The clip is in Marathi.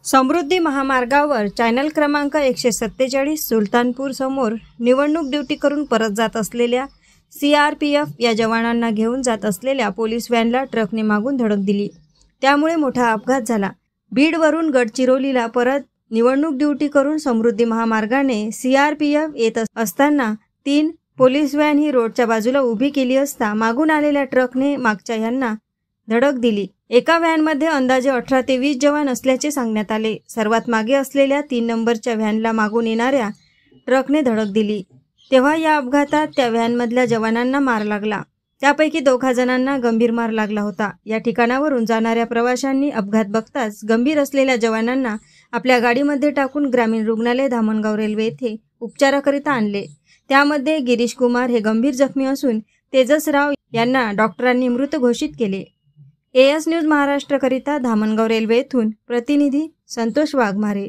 समृद्धी महामार्गावर चॅनल क्रमांक 147 सुलतानपूर समोर निवडणूक ड्युटी करून परत जात असलेल्या CRPF या जवानांना घेऊन जात असलेल्या पोलीस व्हॅनला ट्रकने मागून धडक दिली। त्यामुळे मोठा अपघात झाला। बीडवरून गडचिरोलीला परत निवडणूक ड्युटी करून समृद्धी महामार्गाने CRPF येत असताना 3 पोलीस व्हॅन ही रोडच्या बाजूला उभी केली असता मागून आलेल्या ट्रकने मागच्या यांना धडक दिली। एका व्हॅनमध्ये अंदाजे 18 ते 20 जवान असल्याचे सांगण्यात आले। सर्वात मागे असलेल्या 3 नंबरच्या व्हॅनला मागून येणाऱ्या ट्रकने धडक दिली, तेव्हा या अपघातात त्या व्हॅनमधल्या जवानांना मार लागला। त्यापैकी 2 जणांना गंभीर मार लागला होता। या ठिकाणावरून जाणाऱ्या प्रवाशांनी अपघात बघताच गंभीर असलेल्या जवानांना आपल्या गाडीमध्ये टाकून ग्रामीण रुग्णालय धामणगाव रेल्वे येथे उपचाराकरिता आणले। त्यामध्ये गिरीश कुमार हे गंभीर जखमी असून तेजसराव यांना डॉक्टरांनी मृत घोषित केले। AS न्यूज महाराष्ट्र करिता धामणगाव रेल्वे येथून प्रतिनिधी संतोष वाघमारे।